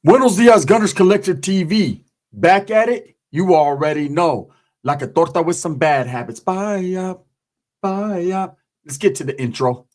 Buenos dias, Gunners Collective TV. Back at it, you already know. Like a torta with some bad habits. Bye up, bye up. Let's get to the intro.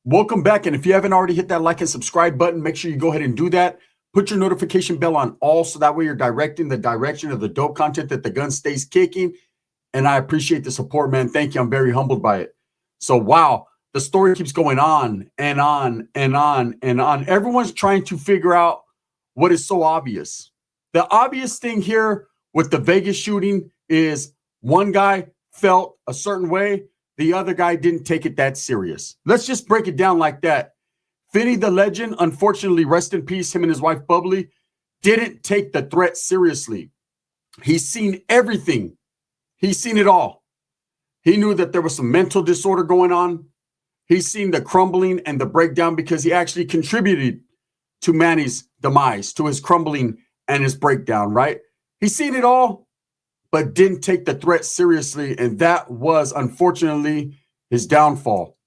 Welcome back. And if you haven't already hit that like and subscribe button, make sure you go ahead and do that. Put your notification bell on all so that way you're directing the direction of the dope content that the gun stays kicking. And I appreciate the support, man. Thank you. I'm very humbled by it. So, wow, the story keeps going on and on and on and on. Everyone's trying to figure out what is so obvious. The obvious thing here with the Vegas shooting is one guy felt a certain way. The other guy didn't take it that serious. Let's just break it down like that. Finney the legend, unfortunately, rest in peace, him and his wife Bubbly, didn't take the threat seriously. He's seen everything. He's seen it all. He knew that there was some mental disorder going on. He's seen the crumbling and the breakdown because he actually contributed to Manny's demise, to his crumbling and his breakdown, right? He's seen it all, but didn't take the threat seriously. And that was, unfortunately, his downfall.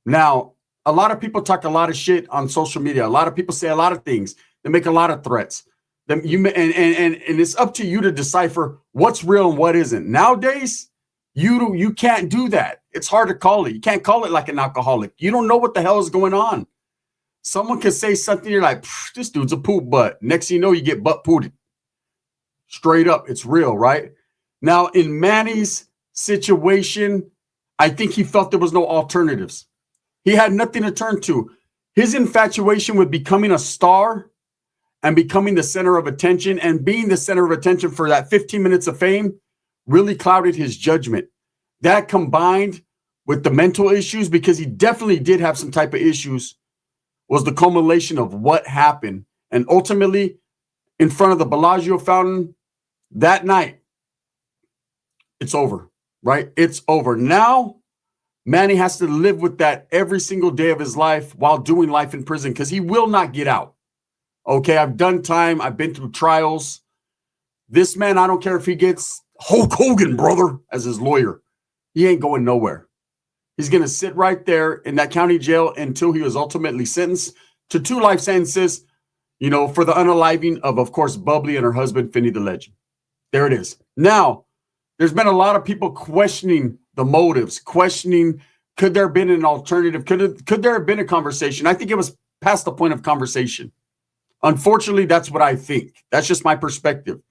Now, a lot of people talk a lot of shit on social media. A lot of people say a lot of things. They make a lot of threats. And it's up to you to decipher what's real and what isn't. Nowadays, you can't do that. It's hard to call it. You can't call it like an alcoholic. You don't know what the hell is going on. Someone can say something, you're like, this dude's a poop butt. Next thing you know, you get butt pooted. Straight up, it's real, right? Now, in Manny's situation, I think he felt there was no alternatives. He had nothing to turn to. His infatuation with becoming a star and becoming the center of attention and being the center of attention for that 15 minutes of fame really clouded his judgment. That combined with the mental issues, because he definitely did have some type of issues, was the culmination of what happened. And ultimately, in front of the Bellagio fountain that night, it's over, right? It's over. Now, Manny has to live with that every single day of his life while doing life in prison because he will not get out. Okay, I've done time. I've been through trials. This man, I don't care if he gets Hulk Hogan, brother, as his lawyer. He ain't going nowhere. He's going to sit right there in that county jail until he was ultimately sentenced to 2 life sentences, for the unaliving of course, Bubbly and her husband, Finney the legend. There it is. Now, there's been a lot of people questioning the motives, questioning, could there have been an alternative? Could there have been a conversation? I think it was past the point of conversation. Unfortunately, that's what I think. That's just my perspective.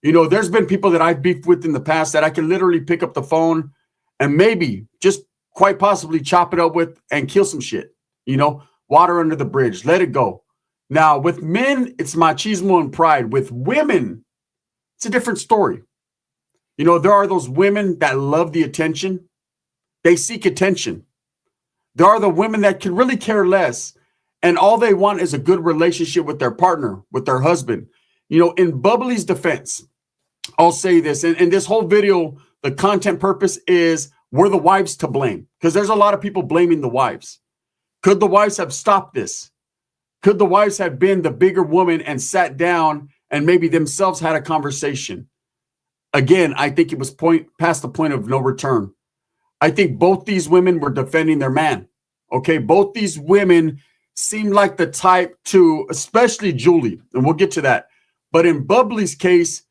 There's been people that I've beefed with in the past that I can literally pick up the phone and maybe just quite possibly chop it up with and kill some shit. Water under the bridge, let it go. Now, with men, it's machismo and pride. With women, it's a different story. There are those women that love the attention. They seek attention. There are the women that can really care less, and all they want is a good relationship with their partner, with their husband. In Bubbly's defense, I'll say this, and in this whole video, the content purpose is, were the wives to blame? Because there's a lot of people blaming the wives. Could the wives have stopped this? Could the wives have been the bigger woman and sat down and maybe themselves had a conversation? Again, I think it was past the point of no return. I think both these women were defending their man. Okay, both these women seemed like the type to, especially Julie, and we'll get to that. But in Bubbly's case,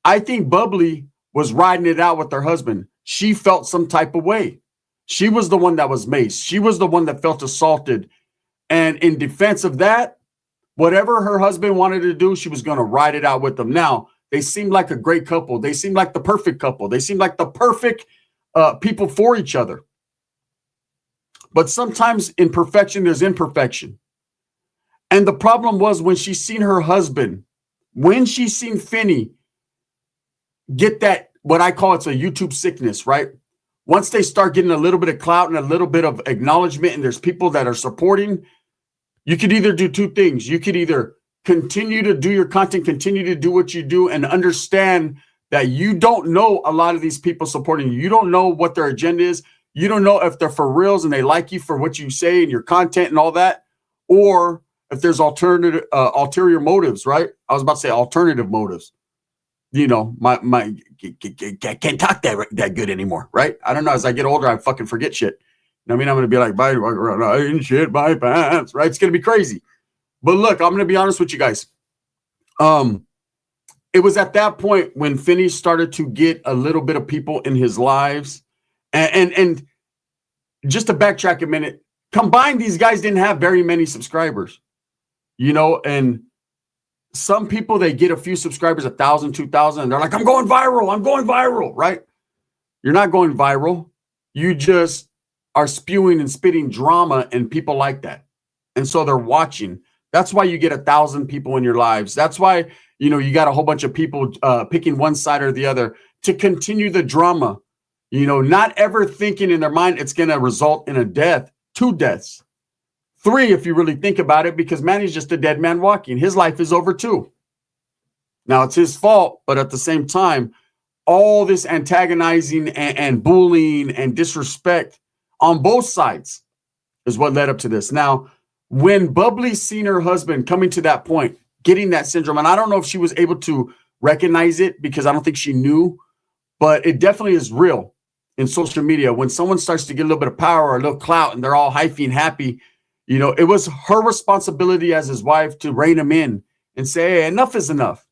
I think Bubbly was riding it out with her husband. She felt some type of way. She was the one that was maced. She was the one that felt assaulted. And in defense of that, whatever her husband wanted to do, she was going to ride it out with them. Now, they seemed like a great couple. They seemed like the perfect couple. They seemed like the perfect people for each other. But sometimes in perfection, there's imperfection. And the problem was when she seen her husband, when she seen Finney get that, what I call it's a YouTube sickness, right? Once they start getting a little bit of clout and a little bit of acknowledgement and there's people that are supporting, you could either do 2 things. You could either continue to do your content, continue to do what you do, and understand that you don't know a lot of these people supporting you. You don't know what their agenda is. You don't know if they're for reals and they like you for what you say and your content and all that, or if there's ulterior motives, right? I was about to say alternative motives. You know, my can't talk that good anymore, right? I don't know. As I get older, I fucking forget shit. I mean, I'm gonna be like, I shit my pants, right? It's gonna be crazy. But look, I'm gonna be honest with you guys. It was at that point when Finney started to get a little bit of people in his lives, and just to backtrack a minute, combined, these guys didn't have very many subscribers, you know, and some people, they get a few subscribers, 1,000, 2,000, and they're like, I'm going viral, right? You're not going viral. You just are spewing and spitting drama, and people like that. And so they're watching. That's why you get 1,000 people in your lives. That's why, you know, you got a whole bunch of people picking one side or the other to continue the drama, you know, not ever thinking in their mind it's going to result in a death, 2 deaths. 3, if you really think about it, because Manny's just a dead man walking. His life is over too. Now, it's his fault, but at the same time, all this antagonizing and bullying and disrespect on both sides is what led up to this. Now, when Bubbly seen her husband coming to that point, getting that syndrome, and I don't know if she was able to recognize it because I don't think she knew, but it definitely is real in social media. When someone starts to get a little bit of power or a little clout and they're all hyphy and happy, you know, it was her responsibility as his wife to rein him in and say, hey, enough is enough.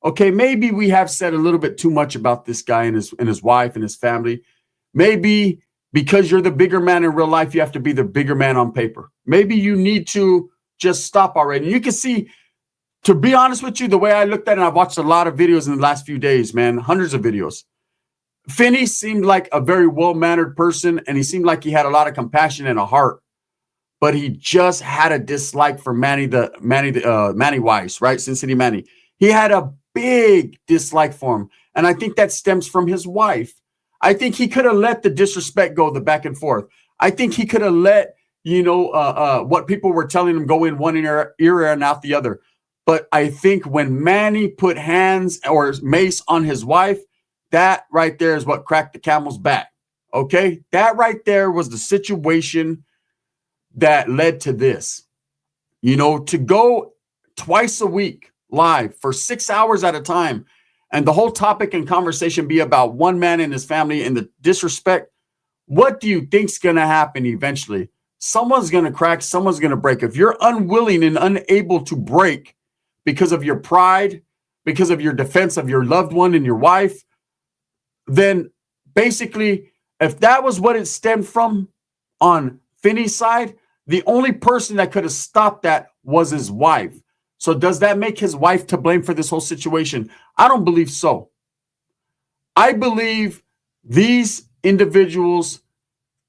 Okay, maybe we have said a little bit too much about this guy and his wife and his family. Maybe because you're the bigger man in real life, you have to be the bigger man on paper. Maybe you need to just stop already. And you can see, to be honest with you, the way I looked at it, and I've watched a lot of videos in the last few days, man, hundreds of videos. Finney seemed like a very well-mannered person, and he seemed like he had a lot of compassion and a heart. But he just had a dislike for Manny Weiss, right? Sincity Manny. He had a big dislike for him. And I think that stems from his wife. I think he could have let the disrespect go, the back and forth. I think he could have let, you know, what people were telling him go in one ear and out the other. But I think when Manny put hands or mace on his wife, that right there is what cracked the camel's back. Okay? That right there was the situation that led to this. You know, to go twice a week live for 6 hours at a time, and the whole topic and conversation be about one man and his family and the disrespect. What do you think's going to happen eventually? Someone's going to crack, someone's going to break. If you're unwilling and unable to break because of your pride, because of your defense of your loved one and your wife, then basically, if that was what it stemmed from on Finney's side, the only person that could have stopped that was his wife. So does that make his wife to blame for this whole situation? I don't believe so. I believe these individuals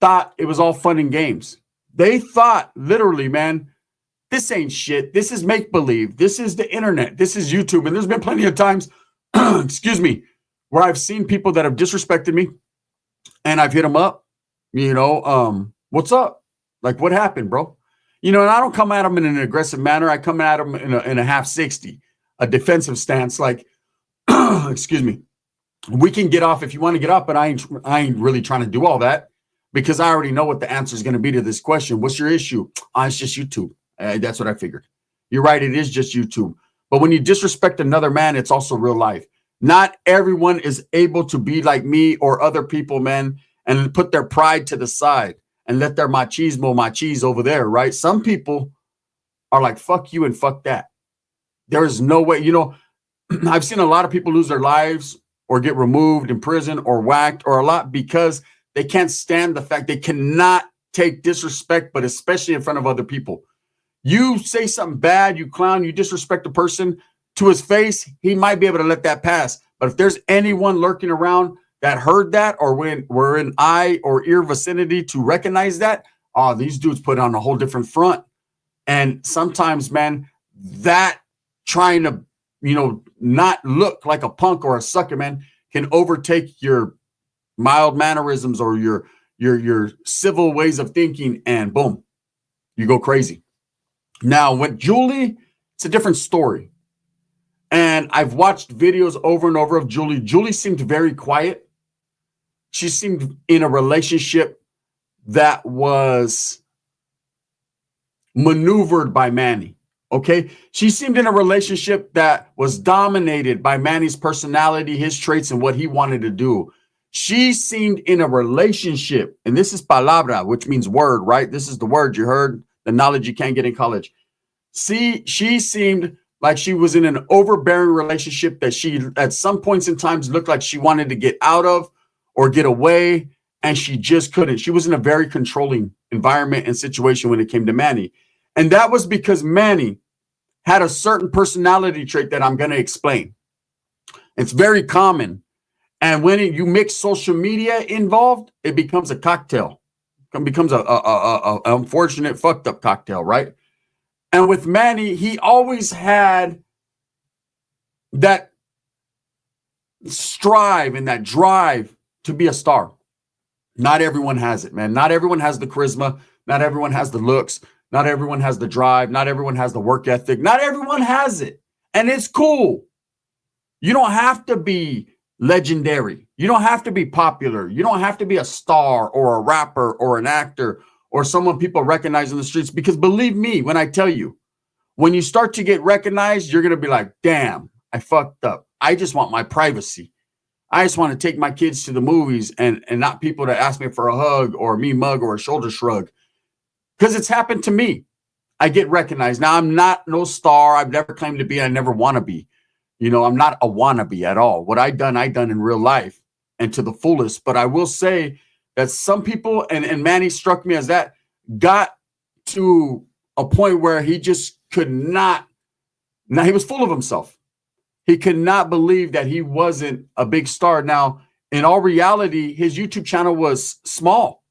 thought it was all fun and games. They thought literally, man, this ain't shit. This is make-believe. This is the internet. This is YouTube. And there's been plenty of times, excuse me, where I've seen people that have disrespected me and I've hit them up, you know, what's up? Like, what happened, bro? You know, and I don't come at them in an aggressive manner. I come at them in a half 60, a defensive stance. Like, excuse me, we can get off if you want to get up, but I ain't really trying to do all that because I already know what the answer is going to be to this question. What's your issue? It's just YouTube. That's what I figured. You're right. It is just YouTube. But when you disrespect another man, it's also real life. Not everyone is able to be like me or other people, man, and put their pride to the side and let their machismo over there, right? Some people are like, fuck you and fuck that. There is no way, you know, I've seen a lot of people lose their lives or get removed in prison or whacked or a lot because they can't stand the fact they cannot take disrespect, but especially in front of other people. You say something bad, you clown, you disrespect a person to his face, he might be able to let that pass. But if there's anyone lurking around that heard that or when we're in eye or ear vicinity to recognize that, these dudes put on a whole different front. And sometimes, man, that trying to, you know, not look like a punk or a sucker, man, can overtake your mild mannerisms or your civil ways of thinking, and boom, you go crazy. Now, with Julie, it's a different story. And I've watched videos over and over of Julie. Julie seemed very quiet. She seemed in a relationship that was maneuvered by Manny. Okay. She seemed in a relationship that was dominated by Manny's personality, his traits, and what he wanted to do. She seemed in a relationship, and this is palabra, which means word, right? This is the word you heard, the knowledge you can't get in college. See, she seemed like she was in an overbearing relationship that she, at some points in times, looked like she wanted to get out of or get away, and she just couldn't. She was in a very controlling environment and situation when it came to Manny. And that was because Manny had a certain personality trait that I'm going to explain. It's very common. And when you mix social media involved, it becomes a cocktail. It becomes a unfortunate, fucked up cocktail, right? And with Manny, he always had that strive and that drive to be a star. Not everyone has it, man. Not everyone has the charisma. Not everyone has the looks. Not everyone has the drive. Not everyone has the work ethic. Not everyone has it. And it's cool. You don't have to be legendary. You don't have to be popular. You don't have to be a star or a rapper or an actor or someone people recognize in the streets. Because believe me, when I tell you, when you start to get recognized, you're going to be like, damn, I fucked up. I just want my privacy. I just want to take my kids to the movies and not people to ask me for a hug or a me mug or a shoulder shrug. Because it's happened to me. I get recognized. Now, I'm not no star. I've never claimed to be. I never want to be. You know, I'm not a wannabe at all. What I done in real life and to the fullest. But I will say that some people, and Manny struck me as that, got to a point where he just could not. Now, he was full of himself. He could not believe that he wasn't a big star. Now, in all reality, his YouTube channel was small.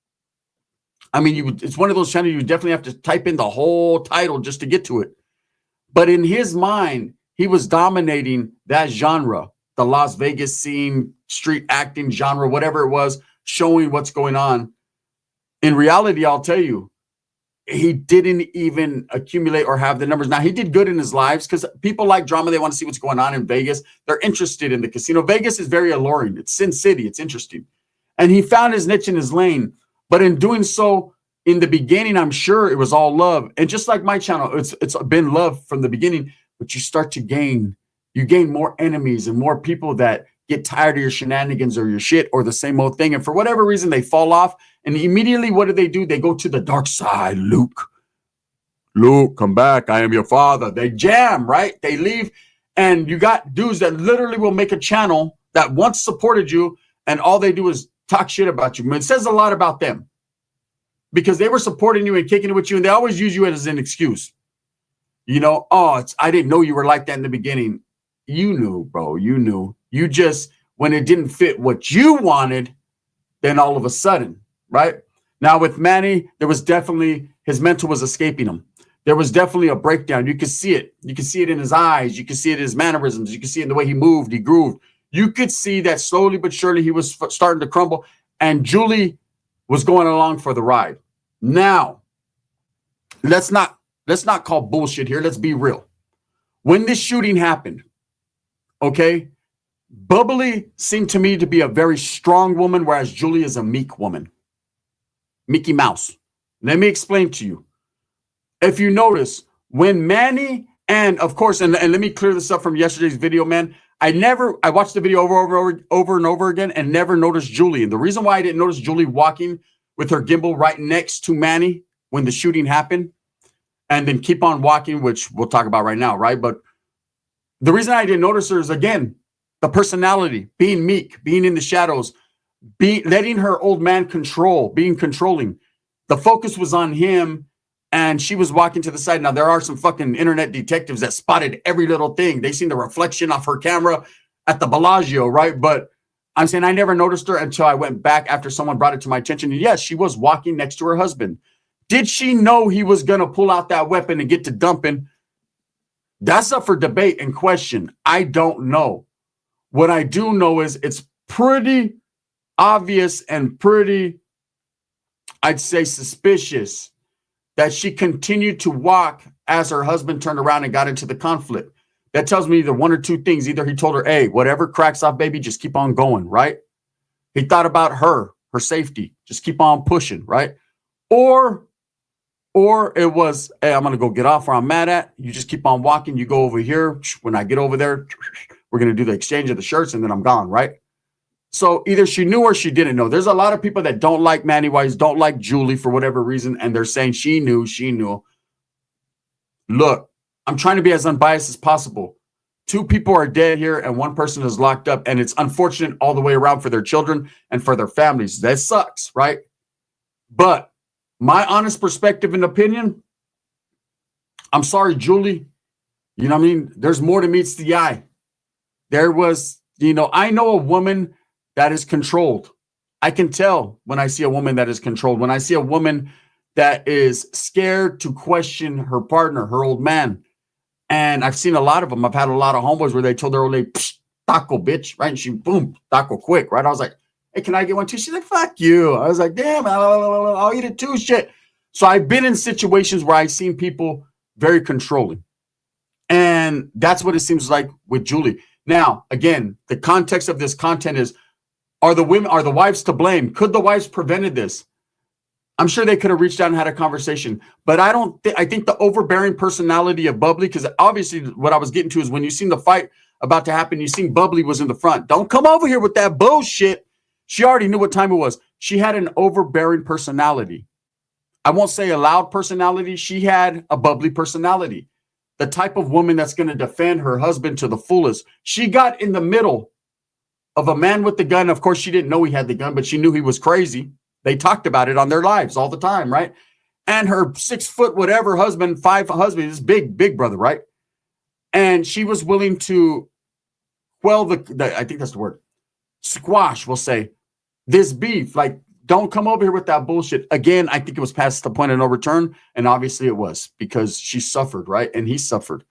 I mean, it's one of those channels you definitely have to type in the whole title just to get to it. But in his mind, he was dominating that genre, the Las Vegas scene, street acting genre, whatever it was, showing what's going on. In reality, I'll tell you, he didn't even accumulate or have the numbers. Now, he did good in his lives because people like drama. They want to see what's going on in Vegas. They're interested in the casino. Vegas is very alluring. It's Sin City. It's interesting. And he found his niche in his lane. But in doing so, in the beginning, I'm sure it was all love. And just like my channel, it's been love from the beginning. But you start to gain more enemies and more people that get tired of your shenanigans or your shit or the same old thing. And for whatever reason, they fall off. And immediately, what do? They go to the dark side. Luke, come back. I am your father. They jam, right? They leave. And you got dudes that literally will make a channel that once supported you. And all they do is talk shit about you. I mean, it says a lot about them because they were supporting you and kicking it with you. And they always use you as an excuse. You know, I didn't know you were like that in the beginning. You knew, bro. You knew. You just, when it didn't fit what you wanted, then all of a sudden, right? Now with Manny, there was definitely, his mental was escaping him. There was definitely a breakdown. You could see it. You could see it in his eyes. You could see it in his mannerisms. You could see it in the way he moved, he grooved. You could see that slowly but surely he was starting to crumble. And Julie was going along for the ride. Now, let's not call bullshit here. Let's be real. When this shooting happened, okay, Bubbly seemed to me to be a very strong woman, whereas Julie is a meek woman. Mickey Mouse. Let me explain to you. If you notice, when Manny, and of course, and let me clear this up from yesterday's video, man. I watched the video over and over again and never noticed Julie. And the reason why I didn't notice Julie walking with her gimbal right next to Manny when the shooting happened, and then keep on walking, which we'll talk about right now, right? But the reason I didn't notice her is, again, the personality, being meek, being in the shadows, letting her old man being controlling. The focus was on him, and she was walking to the side. Now, there are some fucking internet detectives that spotted every little thing. They seen the reflection off her camera at the Bellagio, right? But I'm saying I never noticed her until I went back after someone brought it to my attention. And yes, she was walking next to her husband. Did she know he was going to pull out that weapon and get to dumping? That's up for debate and question. I don't know. What I do know is it's pretty obvious and pretty, I'd say, suspicious that she continued to walk as her husband turned around and got into the conflict. That tells me either one or two things. Either he told her, hey, whatever cracks off, baby, just keep on going, right? He thought about her safety. Just keep on pushing, right? Or it was, hey, I'm gonna go get off where I'm mad at. You just keep on walking. You go over here. When I get over there, we're gonna do the exchange of the shirts, and then I'm gone, right? So either she knew or she didn't know. There's a lot of people that don't like Manny Wise, don't like Julie for whatever reason, and they're saying she knew, she knew. Look, I'm trying to be as unbiased as possible. 2 people are dead here and 1 person is locked up, and it's unfortunate all the way around for their children and for their families. That sucks, right? But my honest perspective and opinion, I'm sorry, Julie. You know what I mean? There's more to meets the eye. There was, I know a woman that is controlled. I can tell when I see a woman that is controlled. When I see a woman that is scared to question her partner, her old man. And I've seen a lot of them. I've had a lot of homeboys where they told their old lady, taco, bitch, right? And she, boom, taco quick, right? I was like, hey, can I get one too? She's like, fuck you. I was like, damn, I'll eat it too, shit. So I've been in situations where I've seen people very controlling. And that's what it seems like with Julie. Now, again, the context of this content is, are the wives to blame? Could the wives prevented this? I'm sure they could have reached out and had a conversation, but I think the overbearing personality of Bubbly, because obviously what I was getting to is when you seen the fight about to happen, you seen Bubbly was in the front. Don't come over here with that bullshit. She already knew what time it was. She had an overbearing personality. I won't say a loud personality. She had a bubbly personality. The type of woman that's going to defend her husband to the fullest. She got in the middle of a man with the gun. Of course, she didn't know he had the gun, but she knew he was crazy. They talked about it on their lives all the time, right? And her 6 foot whatever husband, 5 husband, is big brother, right? And she was willing to quell the I think that's the word, squash, we'll say, this beef. Like, don't come over here with that bullshit. Again, I think it was past the point of no return. And obviously it was, because she suffered, right? And he suffered.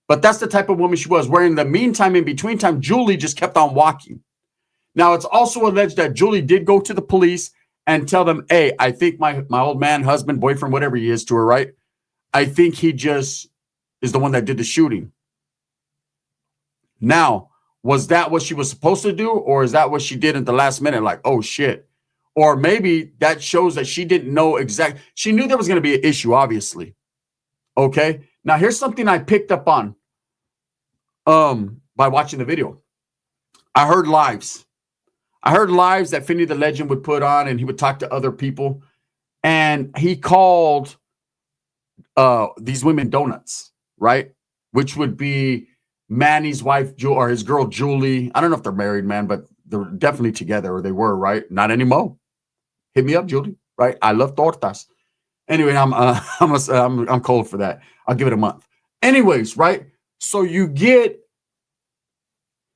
But that's the type of woman she was. Where in the meantime, in between time, Julie just kept on walking. Now, it's also alleged that Julie did go to the police and tell them, hey, I think my old man, husband, boyfriend, whatever he is to her, right? I think he just is the one that did the shooting. Now, was that what she was supposed to do? Or is that what she did at the last minute? Like, oh, shit. Or maybe that shows that she didn't know exactly. She knew there was going to be an issue, obviously. Okay. Now, here's something I picked up on by watching the video. I heard lives that Finney the Legend would put on, and he would talk to other people. And he called these women donuts, right? Which would be Manny's wife, or his girl, Julie. I don't know if they're married, man, but they're definitely together, or they were, right? Not anymore. Hit me up, Julie, right? I love tortas. Anyway, I'm cold for that. I'll give it a month. Anyways, right? So you get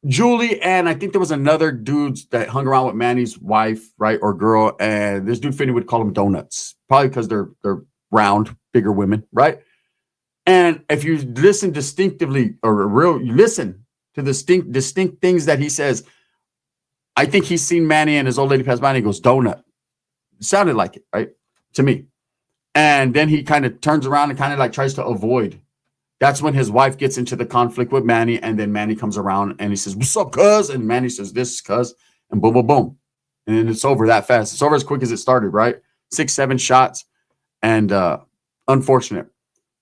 Julie, and I think there was another dude that hung around with Manny's wife, right, or girl, and this dude Finney would call them donuts, probably because they're round, bigger women, right? And if you listen distinctively, or you listen to the distinct things that he says, I think he's seen Manny and his old lady pass by, and he goes, donut. It sounded like it, right, to me. And then he kind of turns around and kind of like tries to avoid. That's when his wife gets into the conflict with Manny, and then Manny comes around and he says, what's up, cuz? And Manny says, this, cuz, and boom, boom, boom. And then it's over that fast. It's over as quick as it started, right? 6, 7 shots. And unfortunate.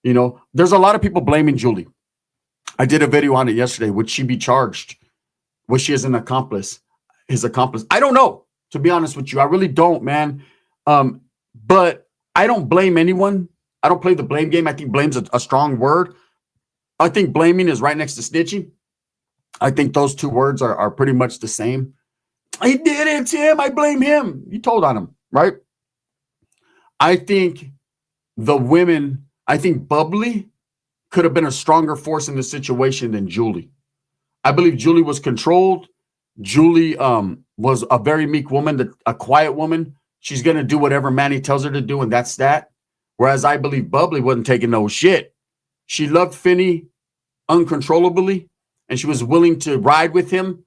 You know, there's a lot of people blaming Julie. I did a video on it yesterday. Would she be charged? Was she as an accomplice? His accomplice? I don't know, to be honest with you. I really don't, man. But I don't blame anyone. I don't play the blame game. I think blame's a strong word. I think blaming is right next to snitching. I think those 2 words are pretty much the same. He did it, it's him. I blame him. You told on him, right? I think Bubbly could have been a stronger force in the situation than Julie. I believe Julie was controlled. Julie was a very meek woman, a quiet woman. She's going to do whatever Manny tells her to do, and that's that. Whereas I believe Bubbly wasn't taking no shit. She loved Finney uncontrollably, and she was willing to ride with him.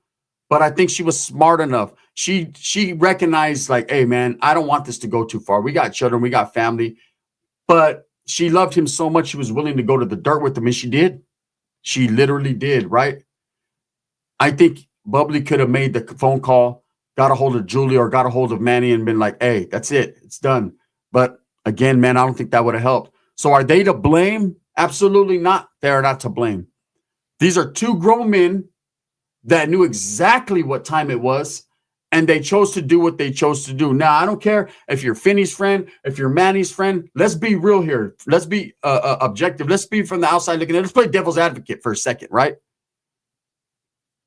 But I think she was smart enough. She recognized, like, hey, man, I don't want this to go too far. We got children, we got family. But she loved him so much, she was willing to go to the dirt with him, and she did. She literally did, right? I think Bubbly could have made the phone call, got a hold of Julie or got a hold of Manny and been like, hey, that's it. It's done. But Again, man, I don't think that would have helped. So are they to blame? Absolutely not. They are not to blame. These are two grown men that knew exactly what time it was, and they chose to do what they chose to do. Now, I don't care if you're Finney's friend, if you're Manny's friend. Let's be real here. Let's be objective. Let's be from the outside looking in. Let's play devil's advocate for a second, right?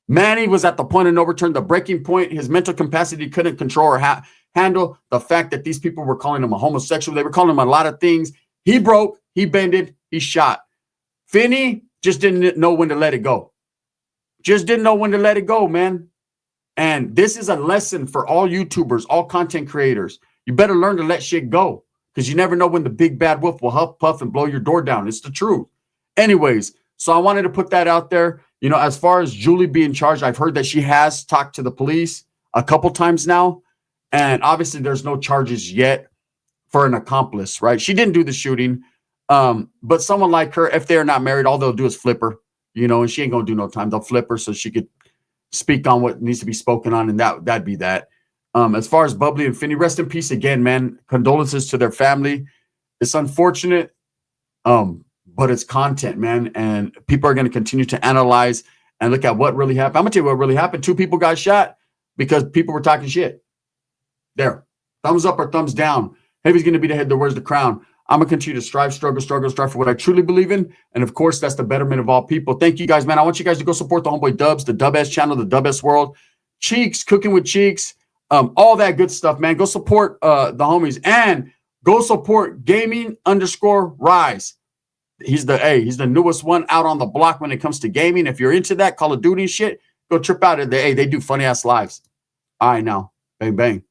Manny was at the point of no return, the breaking point. His mental capacity couldn't control or handle the fact that these people were calling him a homosexual. They were calling him a lot of things. He broke, he bended, he shot. Finney just didn't know when to let it go. Just didn't know when to let it go, man. And this is a lesson for all YouTubers, all content creators. You better learn to let shit go, because you never know when the big bad wolf will huff, puff, and blow your door down. It's the truth. Anyways, so I wanted to put that out there. You know, as far as Julie being charged, I've heard that she has talked to the police a couple times now. And obviously there's no charges yet for an accomplice, right? She didn't do the shooting. But someone like her, if they're not married, all they'll do is flip her, you know, and she ain't going to do no time. They'll flip her so she could speak on what needs to be spoken on. And that'd be that. As far as Bubbly and Finney, rest in peace again, man. Condolences to their family. It's unfortunate. But it's content, man. And people are going to continue to analyze and look at what really happened. I'm going to tell you what really happened. 2 people got shot because people were talking shit. There. Thumbs up or thumbs down. Heavy's going to be the head that wears the crown. I'm going to continue to strive, struggle for what I truly believe in. And of course, that's the betterment of all people. Thank you guys, man. I want you guys to go support the Homeboy Dubs, the Dub S channel, the Dub S World, Cheeks, Cooking with Cheeks, all that good stuff, man. Go support the homies and go support Gaming_Rise. He's the newest one out on the block when it comes to gaming. If you're into that Call of Duty and shit, go trip out. They do funny ass lives. All right, now, bang bang.